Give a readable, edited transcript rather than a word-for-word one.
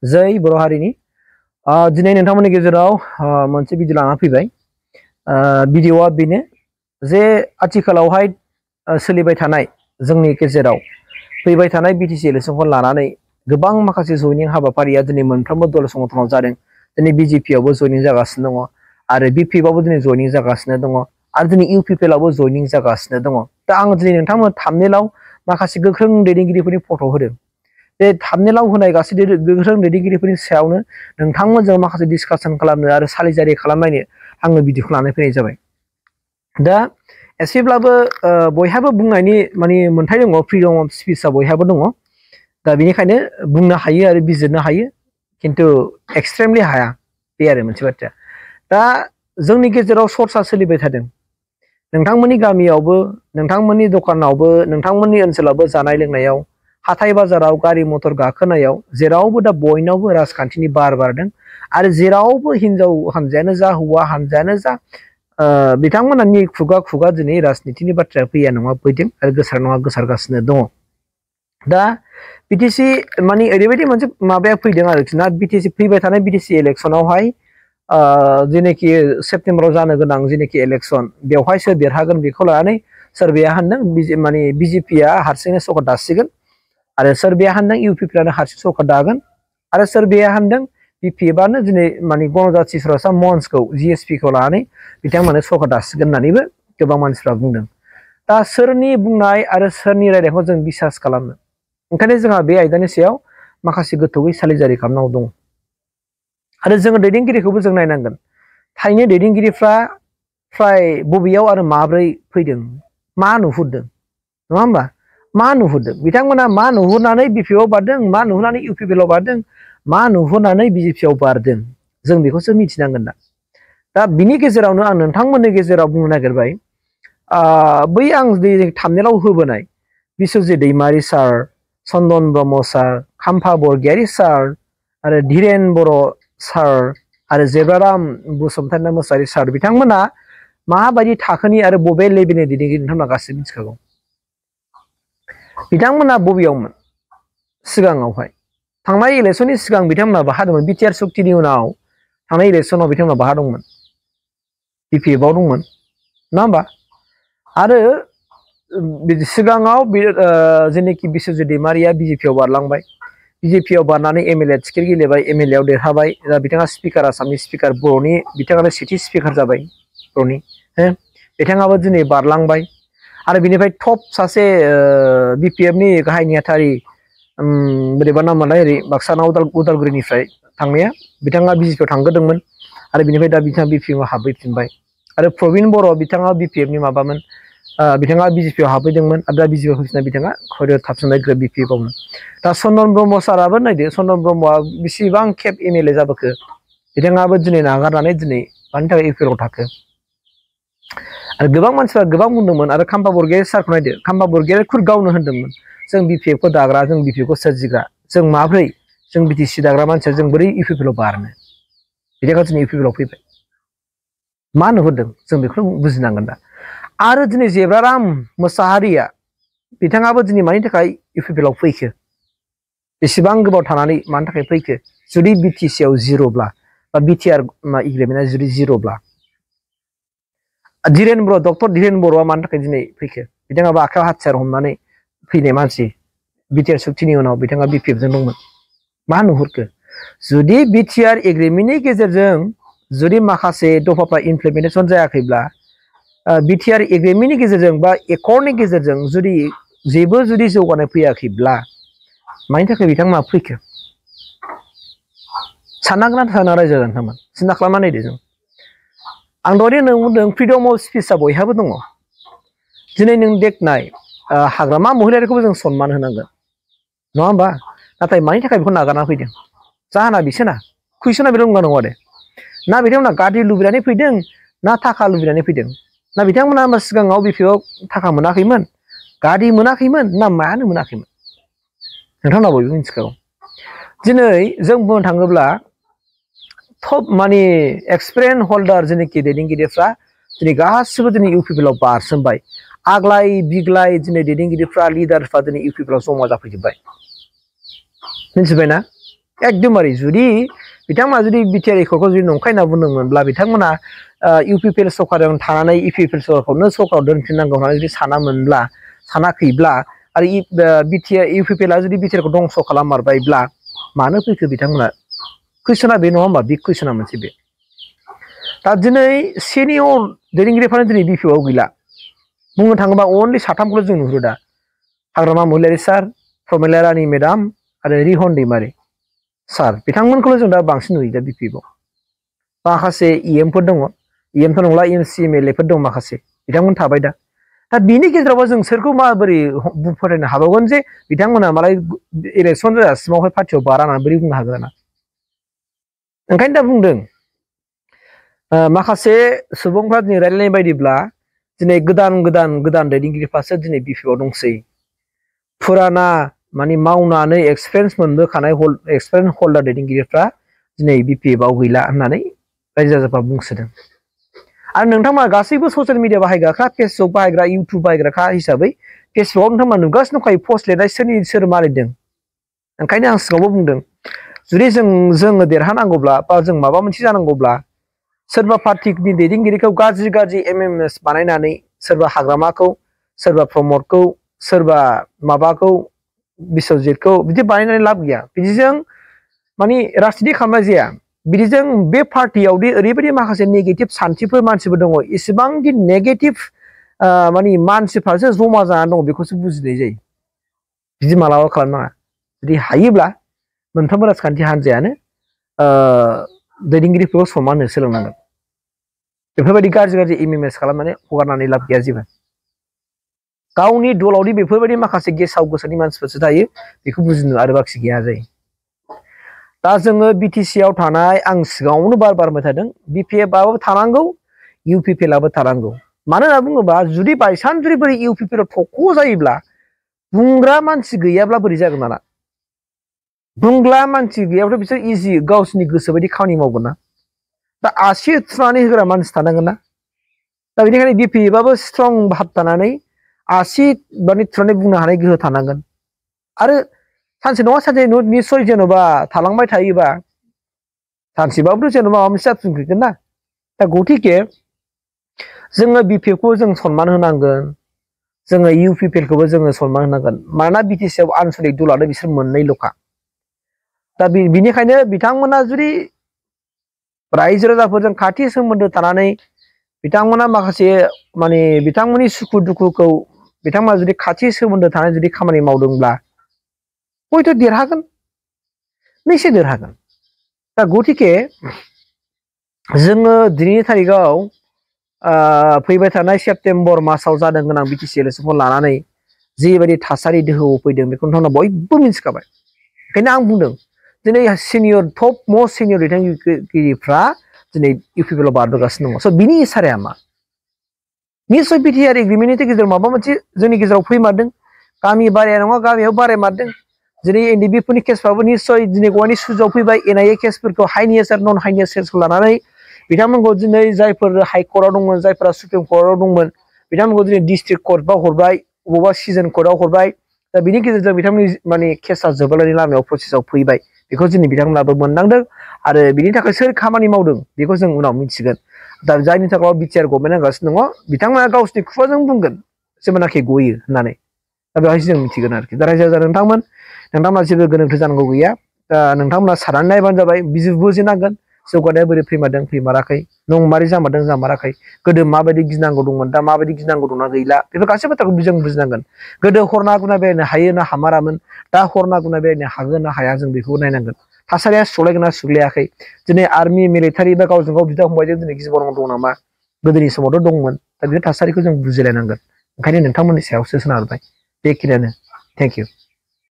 जय बर' हारिनि दिनै नोंथांमोननि गेजेराव मोनसे भिडिअ लाना फैबाय। भिडिअआ बेनो जे आथिखालावहाय सोलिबाय थानाय जोंनि गेजेराव फैबाय थानाय बिटिसि इलेक्सनखौ लानानै गोबां माखासे जयनिं हाबाफारिया दिनै मोनफ्रोमबो दल संगठनाव जादों। दिनै बिजेपियावबो जयनिं जागासिनो दङ आरो बिपिएफआवबो दिनै जयनिं जागासिनो दङ आरो दिनै इउपिपिएलआवबो जयनिं जागासिनो दङ। दा आं दिनै नोंथांमोन थाम्बनेइलाव माखासे गोख्रों दैदेनगिरिफोरनि फट' होदों। बे थाम्बनेइलाव होनाय गासै गोख्रों दैदेनगिरिफोरनि सायावनो नोंथांमोनजों माखासे डिसकासन खालामनो आरो सालिजारि खालामनायनो आङो भिडिअखौ लानानै फैनाय जाबाय। दा एसेब्लाबो बयहाबो बुंनायनि माने मोन्थाय दङ, फ्रिडम अफ स्पिचआ बयहाबो दङ। दा बेनिखायनो बुंनो हायो आरो बिजिरनो हायो, खिन्थु एक्सट्रिमलि हाया, बे आरो मोनसे बाथ्रा। दा जोंनि गेजेराव सर्सा सोलिबाय थादों। नोंथांमोननि गामियावबो, नोंथांमोननि दखानावबो, नोंथांमोननि ओनसोलावबो जानाय लोंनायाव, हाथाय बाजाराव गारि मटर गाखोनायाव जेरावबो दा बयनावबो राजखान्थिनि बार बारदों आरो जेरावबो हिनजाव हानजायानो जा हौवा हानजायानो जा बिथांमोननि खुगा खुगा दिनै राजनितिनि बाथ्राया फैया नङा फैदों आरो गोसार नङा गोसारगासिनो दङ। दा बिटिसि माने ओरैबायदि मोनसे माबाया फैदों आरोखि ना, बिटिसि फैबाय थानाय बिटिसि इलेक्सनावहाय जेनेखि सेप्तेम्बराव जानो गोनां जेनेखि इलेक्सन, बेवहाय सोर देरहागोन बेखौ लानानै सोरबाया होनदों माने बिजेपिया हारसिंनो सरकार दासिगोन आरो सोरबाया होनदों इउपिपिआनो हारसिं सरकार दागोन आरो सोरबाया होनदों बिपिएफआनो दिनै माने गणजाति सरासनस्रा मन्चखौ जिएसपिखौ लानानै बिथांमोना सरकार दासिगोन होननानैबो गोबां मानसिफ्रा बुंदों। दा सोरनि बुंनाय आरो सोरनि रायनायखौ जों बिसास खालामनो? ओंखायनो जोंहा बे आयदानि सायाव माखासे गोथौयै सालिजारि खालामनांगौ दङ आरो जोङो दैदेनगिरिखौबो जों नायनांगोन। थारैनो दैदेनगिरिफ्रा फ्राय बबेयाव आरो माब्रै फैदों, मा नुहुरदों, नङा होमबा? मा नुहुरदों बिथांमोना, मा नुहुरनानै बिपिएफआव बारदों, मा नुहुरनानै इउपिपिएलआव बारदों, मा नुहुरनानै बिजेपिआव बारदों, जों बेखौसो मिथिनांगोन। दा बिनि गेजेरावनो आं नोंथांमोननि गेजेराव बुंनो नागिरबाय, बै आं थाम्बनेइलाव होबोनाय बिस्वजित दैमारि सार, चन्दन ब्रह्म सार, खाम्फा बरगयारी सार आरो धीरेन बर' सार आरो जेब्राराम बसुमतारी मोसाहारी सार, बिथांमोना माबायदि थाखोनि आरो बबे लेभेलनि दैदेनगिरि नोंथांमोना गासिबो मिथिखागौ। बिथांमोना बबेयावमोन सिगाङावहाय? थांनाय इलेक्सननि सिगां बिथांमोना बाहा दंमोन? बिटिआर सुक्तिनि उनाव थांनाय इलेक्सनाव बिथांमोना बाहा दंमोन? बिपिएफआव दंमोन, नङा होमबा? आरो सिगाङाव जेनेखि बिस्वजित दैमारिया बिजेपिआव बारलांबाय, बिजेपिआव बारनानै एमएलए टिकेट गेलेबाय, एमएलएआव देरहाबाय। दा बिथाङा स्पिकार, आसामनि स्पिकार, बर'नि बिथाङानो सेथि स्पिकार जाबाय बर'नि। बिथाङाबो दिनै बारलांबाय आरो बिनिफ्राय टप सासे बिपिएफनि गाहाय नेहाथारि, बोरैबा नाममोनलाय, ओरै बाक्साना उदालगुरिनिफ्राय थांनाया, बिथाङा बिजेपिआव थांग्रोदोंमोन आरो बिनिफ्राय दा बिथाङा बिपिएफआव हाबफैफिनबाय। आरो प्रबिन बर' बिथाङा बिपिएफनि माबामोन, बिथाङा बिजेपिआव हाबफैदोंमोन आरो दा बिजेपिआव फैफिननाय, बिथाङा करियर थाबसिननाय बिपिएफआवनो। दा चन्दन ब्रह्म साराबो नायदो, चन्दन ब्रह्मआ बेसेबां खेब एमएलए जाबोखो, बिथाङाबो दिनै नागारनानै दिनै मानि थाखाय इउपिएलआव थाखो? आरो गोबां मानसिफ्रा गोबां बुंदोंमोन। आरो खाम्फा बरगयारी सारखौ नायदो, खाम्फा बरगयारी खुद गावनो होनदोंमोन, जों बिपिएफखौ दाग्रा, जों बिपिएफखौ सोरजिग्रा, जों माब्रै, जों बिटिसि दाग्रा मानसिया जों बोरै इउपिपिएलआव बारनो? बिथाङा दिनै इउपिपिएलआव फैबाय। मा नुहुरदों जों बेखौ बुजिनांगोन। दा आरो दिनै जेब्राराम मोसाहारिया, बिथाङाबो दिनै मानि थाखाय इउपिपिएलआव फैखो? बेसेबां गोबाव थानानै मानि थाखाय फैखो? जुदि बिटिसिआव जिर'ब्ला बा बिटिआर एग्रिमेन्टआ जुदि जिर'ब्ला। धीरेन बर', डक्टर धीरेन बर'आ मानि थाखाय दिनै फैखो? बिथाङाबो आखायाव हाथियार हमनानै फैनाय मानसि, बिटिआर सुक्तिनि उनाव बिथाङा बिपिएफजों दंमोन। मा नुहुरखो? जुदि बिटिआर एग्रिमेन्टनि गेजेरजों जुदि माखासे दफाफ्रा इमप्लिमेन्टेसन जायाखैब्ला, बिटिआर एग्रिमेन्टनि गेजेरजों बा एकर्डनि गेजेरजों जुदि जेबो जौगानाय फैयाखैब्ला, मानि थाखाय बिथांमोना फैखो? साननांगोन ना साना रायजो नोंथांमोन? सिन्था खालामना नायदो। जों आं दहायनो बुंदों, फ्रिडम अफ स्पिचआ बयहाबो दङ। दिनै नों देख्नाय हाग्रामा महिलारिखौबो जों सनमान होनांगोन, नङा होमबा? नाथाय मानि थाखाय बेखौ नागारना फैदों? जाहोना बिसोरना, कुइसना बे नंगौ नङा दे? ना बिथांमोना गाद्रि लुबैनानै फैदों, ना थाखा लुबैनानै फैदों? ना बिथांमोना होमबा सिगाङाव बिपिएफआव थाखा मोनाखैमोन, गारि मोनाखैमोन, ना मानो मोनाखैमोन? नोंथांमोना बयबो मिथिखागौ। दिनै जों बुंनो थाङोब्ला टप माने एक्सपिरियेन्स हल्डार जेनेखि दैदेनगिरिफ्रा दिनै गासिबो दिनै इउपिपिएलआव बारसोमबाय। आग्लाय बिग्लाय दिनै दैदेनगिरिफ्रा, लिडारफ्रा दिनै इउपिपिएलआव जमा जाफैजोब्बाय। मिथिबायना? एकदमबारे जुदि बिथांमोना जुदि बिटिआर एकर्डखौ जुदि नंखाय होनना बुंदोंमोनब्ला बिथांमोना इउपिपिएल सरकाराव थानानै इउपिपिएल सरकारखौनो सरकाराव दोनफिननांगौ होननानै जुदि सानामोनब्ला सानाखैब्ला आरो इउपिपिएलआ जुदि बिटिआरखौ दंस' खालाममारबायब्ला मानो फैखो बिथांमोना कुइसना बे नङा होमबा बिग कुइसना मोनसे बे दा दिनै सिनियर दैदेनगिरिफ्रानो दिनै बिपिएफआव गैला बुंनो थाङोबा अनलि साथामखौल' जों नुहुरो दा हाग्रामा महिलारि सार प्रमिला रानी मेडाम आरो रिहन दैमारि सार बिथांमोनखौल' जों दा बांसिन नुयो दा बिपिएफआव माखासे इएमफोर दङ इएमथ' नंला एमसि एमएलएफोर दं माखासे बिथांमोन थाबाय दा बिनि गेजेरावबो जों सोरखौ माबोरै फोथायनो हाबावगोन जे बिथांमोना मालाय इलेक्सन जाजासिमावहाय पार्टियाव बारा होननानै बोरै बुंनो हागोन ना ओंखायनो दा बुंदों माखासे सुबुंफ्रा दिनै रायलायनाय बायदिब्ला दिनै गोदान दैदेनगिरिफ्रासो दिनै बिपिएफआव दंसै फुराना माने मावनानै एक्सपिरियेन्स मोनबोखानाय एक्सपिरियेन्स हल्डार दैदेनगिरिफ्रा दिनै बिपिएफआव गैला होननानै रायजो राजाफ्रा बुंसोदों आरो नोंथांमोना गासैबो ससियेल मिडिया बाहायग्राखा फेसबुक बाहायग्रा इउटुब बाहायग्राखा हिसाबै फेसबुकआव नोंथांमोना नुगासिनो दंखायो पस्ट लिरनाय सोर मारिदों ओंखायनो आं सिगाङावबो बुंदों जुदि जोङो देरहानांगौब्ला बा जों माबा मोनसे जानांगौब्ला सोरबा पार्टिनि दैदेनगिरिखौ गाज्रि एमएमएस बानायनानै सोरबा हाग्रामाखौ सोरबा प्रमदखौ सोरबा माबाखौ बिश्वजितखौ बिदि बानायनानै लाब गैया बिदिजों माने राजनिति खालामनाय जाया बिदिजों बे पार्टियावदि ओरैबायदि माखासे नेगेटिभ सान्थिफोर मानसिफोर दङ इसेबांदि नेगेटिभ माने मानसिफ्रासो जमा जानानै दङ बेखौसो बुजिनाय जायो बिदि मालाबा खालामनाङा जुदि हायोब्ला मोनफ्रोमबो राजखान्थि हान्जायानो दैदेनगिरिफोरखौ सनमान होनो सोलोंनांगोन बेफोरबायदि गाज्रि एमएमएस खालामनानै हगारनानै लाब गैया जेबो गावनि दलावदि बेफोरबायदि माखासे गेसाव गोसोनि मानसिफोरसो थायो बेखौ बुजिनो आरो बाखि गैया जायो दा जोङो बिटिसिआव थानाय आं सिगाङावनो बार बुंबाय थादों बिपिएफआबो थानांगौ इउपिपिएलआबो थानांगौ मानो होनना बुङोबा जुदि बायसान्स जुदि बोरै इउपिपिएलआव थख' जायोब्ला बुंग्रा मानसि गैयाब्ला बोरै जागोन दाना बुंग्रा मानसि गैयाब्लाथ' बिसोर इजि गावसोरनि गोसो बायदि खामानि मावगोन ना दा आसि थुनानै होग्रा मानसि थानांगोन ना दा बेनिखायनो बिपिएफआबो स्ट्रं भाब थानानै आसि माने थुनानै बुंनो हानाय गोहो थानांगोन आरो सानसे नङा सानसे निस्सय जेन'बा थालांबाय थायोबा सानसेबाबोथ' जेन'बा माबा मोनसे जाफिनगोन ना दा गथिखे जोङो बिपिएफखौ जों सनमान होनांगोन जोङो इउपिपिएलखौबो जोङो सनमान होनांगोन मानोना बिटिसिआव आनसलिक दलानो बिसोर मोननैल'खा दा बिनिखायनो बिथांमोना जुदि रायजो राजाफोरजों खाथि सोमोन्दो थानानै बिथांमोना माखासे माने बिथांमोननि सुखु दुखुखौ बिथांमोना जुदि खाथि सोमोन्दो थानानै जुदि खामानि मावदोंब्ला हयथ' देरहागोन निश्चय देरहागोन दा गथिखे जोङो दिनैनि थारिखआव फैबाय थानाय सेप्तेम्बर मासाव जानो गोनां बिटिसि इलेक्सनखौ लानानै जिबायदि थासारि दोहौआव फैदों बेखौ नोंथांमोना बयबो मिथिखाबाय ओंखायनो आं बुंदों दिनै सिनियर टप मस्ट सिनियर दैदेनगिरिफ्रा दिनै इउपिपिएलआव बारबोगासिनो दङ स' बिनि इसाराया मा निश्चय बिटिआर एग्रिमेन्टनि गेजेराव माबा मोनसे जोंनि गेजेराव फैमारदों गामि बाराया नङा गामियाव बारायमारदों दिनै एनडिबिफोरनि केसफ्राबो निश्चय दिनै गवानि सुजुआव फैबाय एनआइए केसफोरखौ हाइनियास आरो नन हाइनियास केसखौ लानानै बिथांमोनखौ दिनै जायफोर हाइकर्टआव दंमोन जायफोरा सुप्रिम कर्टआव दंमोन बिथांमोनखौ दिनै डिस्ट्रिक्ट कर्टआव हरबाय बबेबा सिजन कर्टआव हरबाय दा बिनि गेजेरजों बिथांमोननि माने केसा जोबलायनायनि लामायाव प्रसेसआव फैबाय बेखौ जोंनि बिथांमोनाबो मोनदांदों आरो बिनि थाखाय सोर खामानि मावदों बेखौ जों उनाव मिथिगोन दा जायनि थाखाय बिटिआर गभर्नमेन्ट नांगासिनो दङ बिथांमोना गावसोरनि खुगाजों बुंगोन जेब्लानाखि गयो होननानै दा बेवहायसो जों मिथिगोन आरोखि दा रायजो राजा नोंथांमोना जेबो गोनोथो जानांगौ गैया दा नोंथांमोना साननानै नायबानो जाबाय बुजिनांगोन जौगानाया बोरै फैमारदों फैमाराखै नंमारै जामारदों जामाराखै गोदो माबायदि गिनांगौ दंमोन दा माबायदि गिनांगौ दंना गैला बेफोर गासै बाथ्राखौ जों बुजिनांगोन गोदो हरना गुना बेरायनो हायो ना हामारामोन दा हरना गुना बेरायनो हागोन ना हाया जों बेखौ नायनांगोन थासारिया सुग्लायगोन ना सुग्लायाखै दिनै आर्मि मिलिटारि बा गावजों गाव बिदा फंबायजों दिनै गिज्बावनांगौ दं नामा गोदोनि समावथ' दंमोन दा बे थासारिखौ जों बुजिलायनांगोन ओंखायनो नोंथांमोननि सायावसो सोनारबाय बेखिनियानो थेंक इउ